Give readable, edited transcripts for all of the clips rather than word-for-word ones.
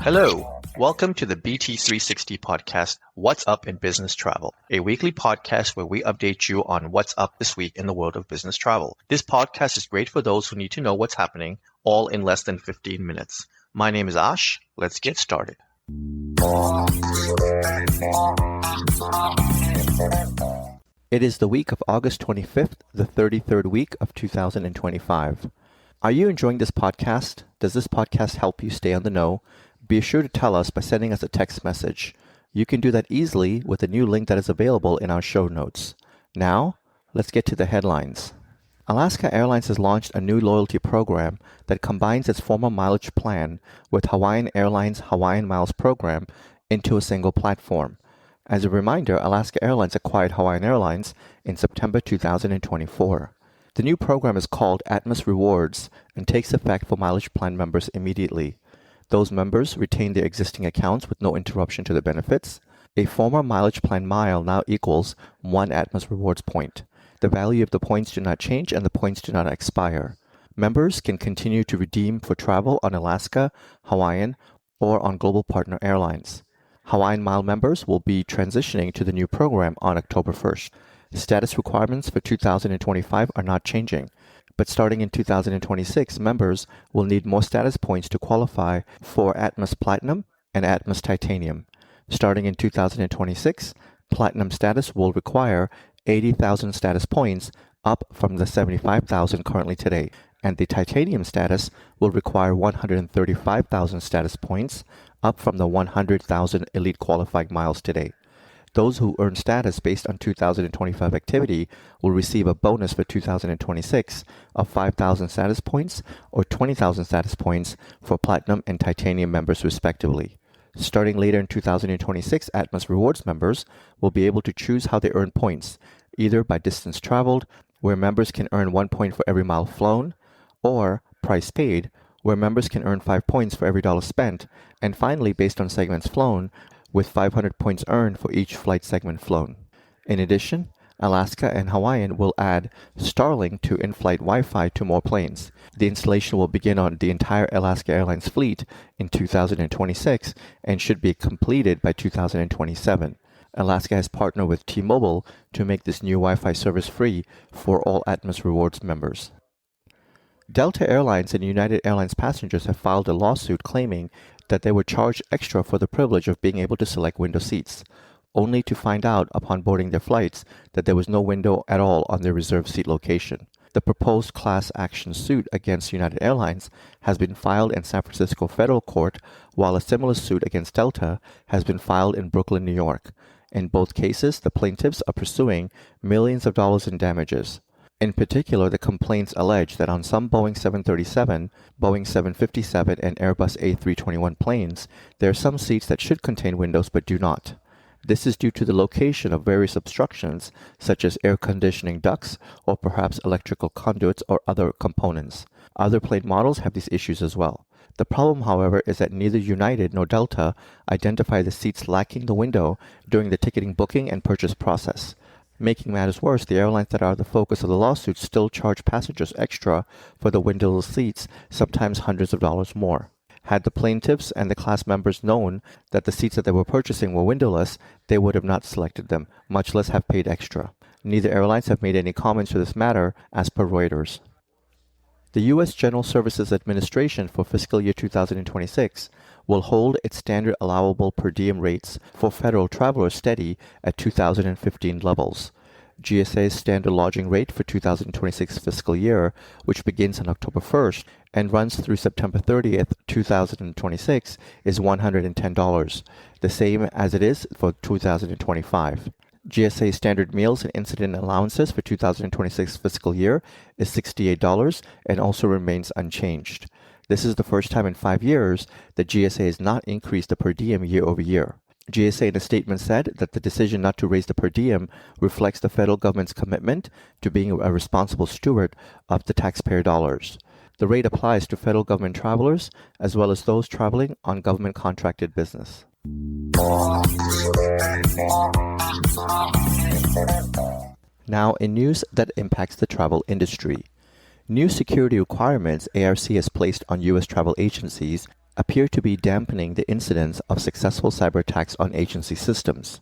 Hello, welcome to the BT360 podcast, What's Up in Business Travel, a weekly podcast where we update you on what's up this week in the world of business travel. This podcast is great for those who need to know what's happening, all in less than 15 minutes. My name is Ash. Let's get started. It is the week of August 25th, the 33rd week of 2025. Are you enjoying this podcast? Does this podcast help you stay on the know? Be sure to tell us by sending us a text message. You can do that easily with a new link that is available in our show notes. Now, let's get to the headlines. Alaska Airlines has launched a new loyalty program that combines its former mileage plan with Hawaiian Airlines' Hawaiian Miles program into a single platform. As a reminder, Alaska Airlines acquired Hawaiian Airlines in September 2024. The new program is called Atmos Rewards and takes effect for mileage plan members immediately. Those members retain their existing accounts with no interruption to the benefits. A former mileage plan mile now equals 1 Atmos Rewards point. The value of the points do not change and the points do not expire. Members can continue to redeem for travel on Alaska, Hawaiian, or on global partner airlines. Hawaiian Mile members will be transitioning to the new program on October 1st. Status requirements for 2025 are not changing. But starting in 2026, members will need more status points to qualify for Atmos Platinum and Atmos Titanium. Starting in 2026, Platinum status will require 80,000 status points, up from the 75,000 currently today, and the Titanium status will require 135,000 status points, up from the 100,000 elite qualifying miles today. Those who earn status based on 2025 activity will receive a bonus for 2026 of 5,000 status points or 20,000 status points for Platinum and Titanium members respectively. Starting later in 2026, Atmos Rewards members will be able to choose how they earn points, either by distance traveled, where members can earn 1 point for every mile flown, or price paid, where members can earn 5 points for every dollar spent, and finally based on segments flown, with 500 points earned for each flight segment flown. In addition, Alaska and Hawaiian will add Starlink to in-flight Wi-Fi to more planes. The installation will begin on the entire Alaska Airlines fleet in 2026 and should be completed by 2027. Alaska has partnered with T-Mobile to make this new Wi-Fi service free for all Atmos Rewards members. Delta Airlines and United Airlines passengers have filed a lawsuit claiming that they were charged extra for the privilege of being able to select window seats, only to find out upon boarding their flights that there was no window at all on their reserved seat location. The proposed class action suit against United Airlines has been filed in San Francisco federal court, while a similar suit against Delta has been filed in Brooklyn, New York. In both cases, the plaintiffs are pursuing millions of dollars in damages. In particular, the complaints allege that on some Boeing 737, Boeing 757, and Airbus A321 planes, there are some seats that should contain windows but do not. This is due to the location of various obstructions, such as air conditioning ducts or perhaps electrical conduits or other components. Other plane models have these issues as well. The problem, however, is that neither United nor Delta identify the seats lacking the window during the ticketing booking and purchase process. Making matters worse, the airlines that are the focus of the lawsuit still charge passengers extra for the windowless seats, sometimes hundreds of dollars more. Had the plaintiffs and the class members known that the seats that they were purchasing were windowless, they would have not selected them, much less have paid extra. Neither airlines have made any comments to this matter, as per Reuters. The U.S. General Services Administration for fiscal year 2026 will hold its standard allowable per diem rates for federal travelers steady at 2015 levels. GSA's standard lodging rate for 2026 fiscal year, which begins on October 1st and runs through September 30th, 2026, is $110, the same as it is for 2025. GSA standard meals and incident allowances for 2026 fiscal year is $68 and also remains unchanged. This is the first time in 5 years that GSA has not increased the per diem year over year. GSA in a statement said that the decision not to raise the per diem reflects the federal government's commitment to being a responsible steward of the taxpayer dollars. The rate applies to federal government travelers as well as those traveling on government contracted business. Now, in news that impacts the travel industry. New security requirements ARC has placed on U.S. travel agencies appear to be dampening the incidence of successful cyber attacks on agency systems.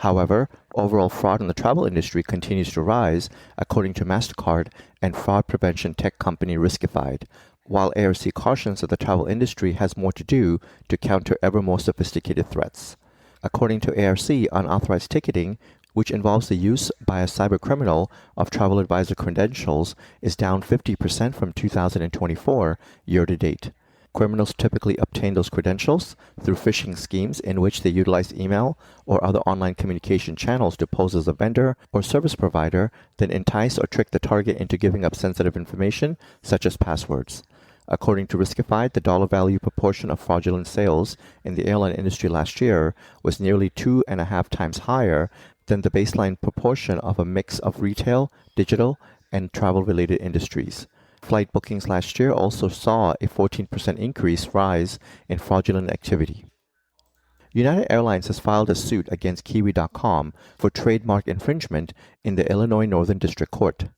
However, overall fraud in the travel industry continues to rise, according to MasterCard and fraud prevention tech company Riskified, while ARC cautions that the travel industry has more to do to counter ever more sophisticated threats. According to ARC, unauthorized ticketing, which involves the use by a cybercriminal of travel advisor credentials, is down 50% from 2024 year to date. Criminals typically obtain those credentials through phishing schemes in which they utilize email or other online communication channels to pose as a vendor or service provider, then entice or trick the target into giving up sensitive information, such as passwords. According to Riskified, the dollar value proportion of fraudulent sales in the airline industry last year was nearly 2.5 times higher than the baseline proportion of a mix of retail, digital, and travel-related industries. Flight bookings last year also saw a 14% rise in fraudulent activity. United Airlines has filed a suit against Kiwi.com for trademark infringement in the Illinois Northern District Court.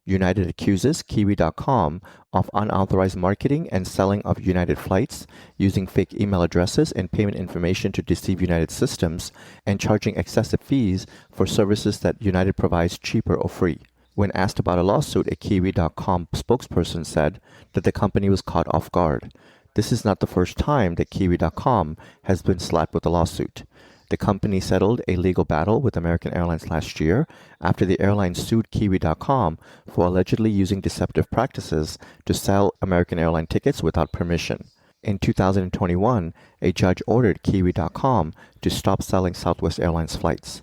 United accuses Kiwi.com of unauthorized marketing and selling of United flights, using fake email addresses and payment information to deceive United systems, and charging excessive fees for services that United provides cheaper or free. When asked about a lawsuit, a Kiwi.com spokesperson said that the company was caught off guard. This is not the first time that Kiwi.com has been slapped with a lawsuit. The company settled a legal battle with American Airlines last year after the airline sued Kiwi.com for allegedly using deceptive practices to sell American airline tickets without permission. In 2021, a judge ordered Kiwi.com to stop selling Southwest Airlines flights.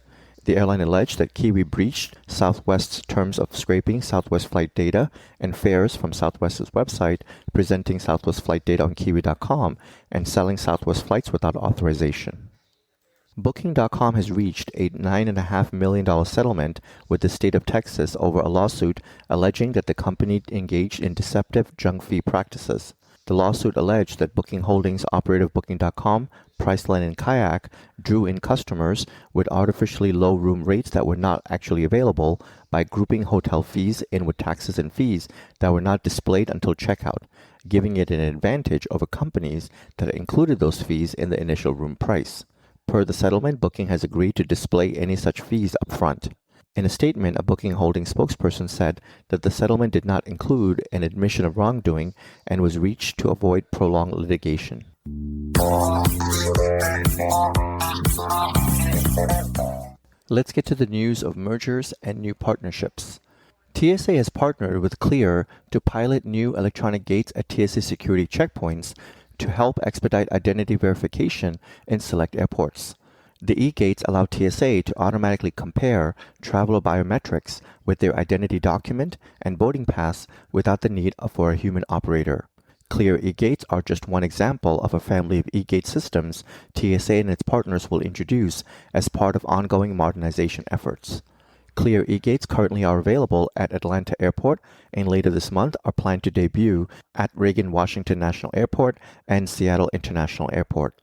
The airline alleged that Kiwi breached Southwest's terms of scraping Southwest flight data and fares from Southwest's website, presenting Southwest flight data on Kiwi.com, and selling Southwest flights without authorization. Booking.com has reached a $9.5 million settlement with the state of Texas over a lawsuit alleging that the company engaged in deceptive junk fee practices. The lawsuit alleged that Booking Holdings operator of Booking.com, Priceline, and Kayak drew in customers with artificially low room rates that were not actually available by grouping hotel fees in with taxes and fees that were not displayed until checkout, giving it an advantage over companies that included those fees in the initial room price. Per the settlement, Booking has agreed to display any such fees up front. In a statement, a Booking Holdings spokesperson said that the settlement did not include an admission of wrongdoing and was reached to avoid prolonged litigation. Let's get to the news of mergers and new partnerships. TSA has partnered with Clear to pilot new electronic gates at TSA security checkpoints to help expedite identity verification in select airports. The eGates allow TSA to automatically compare traveler biometrics with their identity document and boarding pass without the need for a human operator. Clear eGates are just one example of a family of eGate systems TSA and its partners will introduce as part of ongoing modernization efforts. Clear eGates currently are available at Atlanta Airport and later this month are planned to debut at Reagan-Washington National Airport and Seattle International Airport.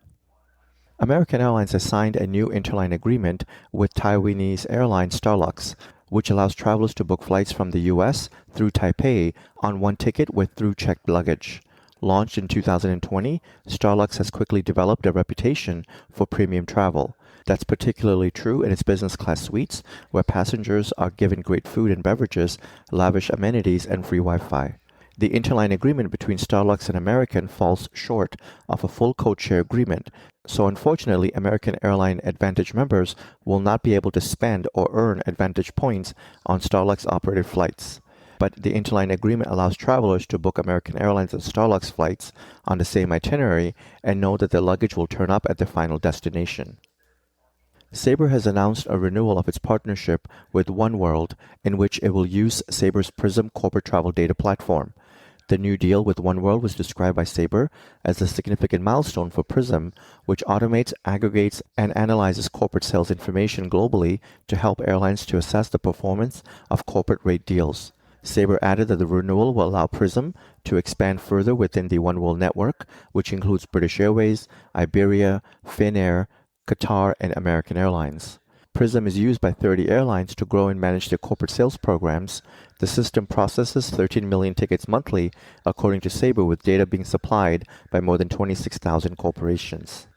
American Airlines has signed a new interline agreement with Taiwanese airline Starlux, which allows travelers to book flights from the U.S. through Taipei on one ticket with through-checked luggage. Launched in 2020, Starlux has quickly developed a reputation for premium travel. That's particularly true in its business class suites, where passengers are given great food and beverages, lavish amenities, and free Wi-Fi. The interline agreement between Starlux and American falls short of a full code-share agreement, so unfortunately American Airline Advantage members will not be able to spend or earn Advantage points on Starlux-operated flights. But the interline agreement allows travelers to book American Airlines and Starlux flights on the same itinerary and know that their luggage will turn up at their final destination. Sabre has announced a renewal of its partnership with oneworld, in which it will use Sabre's Prism corporate travel data platform. The new deal with oneworld was described by Sabre as a significant milestone for Prism, which automates, aggregates, and analyzes corporate sales information globally to help airlines to assess the performance of corporate rate deals. Sabre added that the renewal will allow Prism to expand further within the One World network, which includes British Airways, Iberia, Finnair, Qatar, and American Airlines. Prism is used by 30 airlines to grow and manage their corporate sales programs. The system processes 13 million tickets monthly, according to Sabre, with data being supplied by more than 26,000 corporations.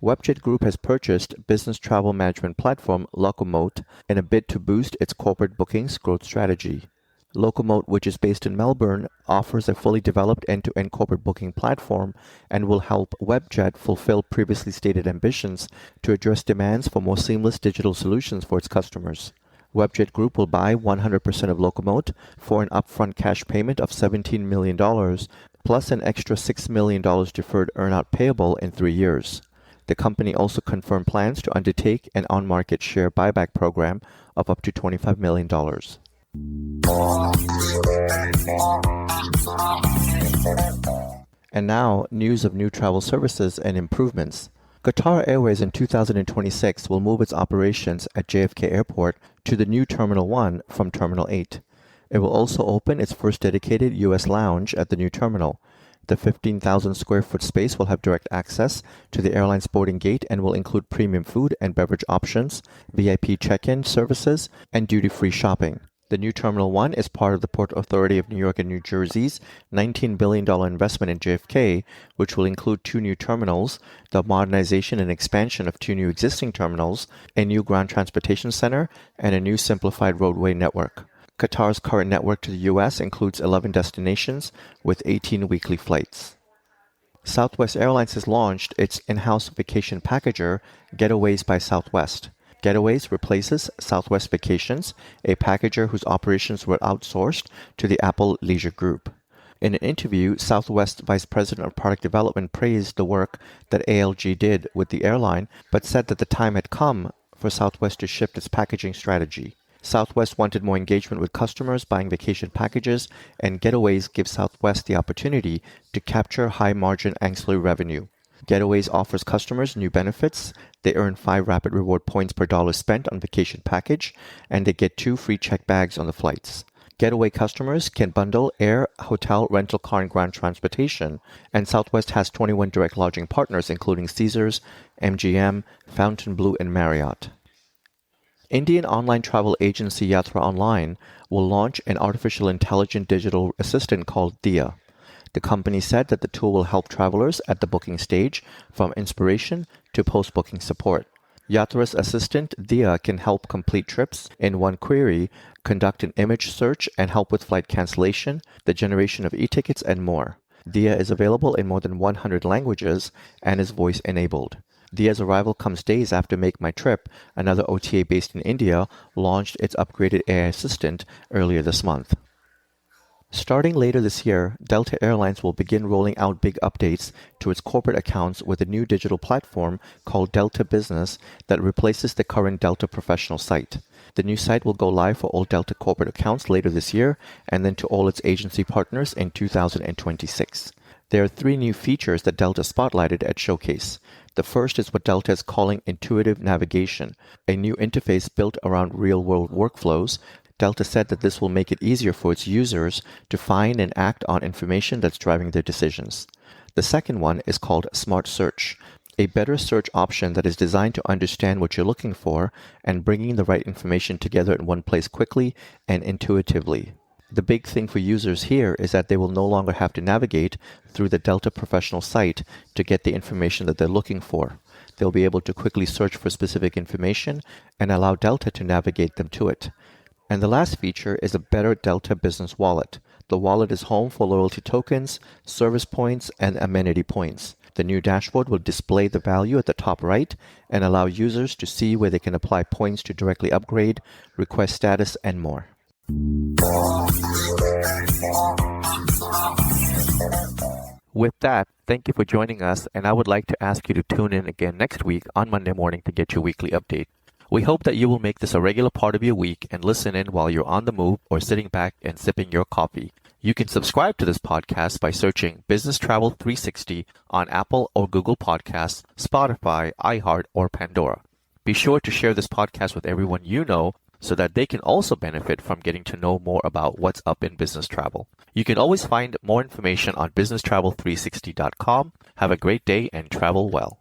Webjet Group has purchased business travel management platform Locomote in a bid to boost its corporate bookings growth strategy. Locomote, which is based in Melbourne, offers a fully developed end-to-end corporate booking platform and will help Webjet fulfill previously stated ambitions to address demands for more seamless digital solutions for its customers. Webjet Group will buy 100% of Locomote for an upfront cash payment of $17 million, plus an extra $6 million deferred earnout payable in 3 years. The company also confirmed plans to undertake an on-market share buyback program of up to $25 million. And now, news of new travel services and improvements. Qatar Airways in 2026 will move its operations at JFK Airport to the new Terminal 1 from Terminal 8. It will also open its first dedicated US lounge at the new terminal. The 15,000 square foot space will have direct access to the airline's boarding gate and will include premium food and beverage options, VIP check-in services, and duty-free shopping. The new Terminal 1 is part of the Port Authority of New York and New Jersey's $19 billion investment in JFK, which will include 2 new terminals, the modernization and expansion of 2 new existing terminals, a new ground transportation center, and a new simplified roadway network. Qatar's current network to the U.S. includes 11 destinations with 18 weekly flights. Southwest Airlines has launched its in-house vacation packager, Getaways by Southwest. Getaways replaces Southwest Vacations, a packager whose operations were outsourced to the Apple Leisure Group. In an interview, Southwest Vice President of Product Development praised the work that ALG did with the airline, but said that the time had come for Southwest to shift its packaging strategy. Southwest wanted more engagement with customers buying vacation packages, and Getaways gives Southwest the opportunity to capture high-margin ancillary revenue. Getaways offers customers new benefits. They earn 5 rapid reward points per dollar spent on vacation package, and they get 2 free check bags on the flights. Getaway customers can bundle air, hotel, rental car, and ground transportation, and Southwest has 21 direct lodging partners, including Caesars, MGM, Fontainebleau, and Marriott. Indian online travel agency Yatra Online will launch an artificial intelligent digital assistant called DIYA. The company said that the tool will help travelers at the booking stage, from inspiration to post-booking support. Yatra's assistant, DIYA, can help complete trips in one query, conduct an image search, and help with flight cancellation, the generation of e-tickets, and more. DIYA is available in more than 100 languages and is voice-enabled. DIYA's arrival comes days after Make My Trip, another OTA based in India, launched its upgraded AI assistant earlier this month. Starting later this year, Delta Airlines will begin rolling out big updates to its corporate accounts with a new digital platform called Delta Business that replaces the current Delta Professional site. The new site will go live for all Delta corporate accounts later this year and then to all its agency partners in 2026. There are 3 new features that Delta spotlighted at Showcase. The first is what Delta is calling intuitive navigation, a new interface built around real-world workflows. Delta said that this will make it easier for its users to find and act on information that's driving their decisions. The second one is called Smart Search, a better search option that is designed to understand what you're looking for and bringing the right information together in one place quickly and intuitively. The big thing for users here is that they will no longer have to navigate through the Delta Professional site to get the information that they're looking for. They'll be able to quickly search for specific information and allow Delta to navigate them to it. And the last feature is a better Delta Business Wallet. The wallet is home for loyalty tokens, service points, and amenity points. The new dashboard will display the value at the top right and allow users to see where they can apply points to directly upgrade, request status, and more. With that, thank you for joining us, and I would like to ask you to tune in again next week on Monday morning to get your weekly update. We hope that you will make this a regular part of your week and listen in while you're on the move or sitting back and sipping your coffee. You can subscribe to this podcast by searching Business Travel 360 on Apple or Google Podcasts, Spotify, iHeart, or Pandora. Be sure to share this podcast with everyone you know so that they can also benefit from getting to know more about what's up in business travel. You can always find more information on businesstravel360.com. Have a great day and travel well.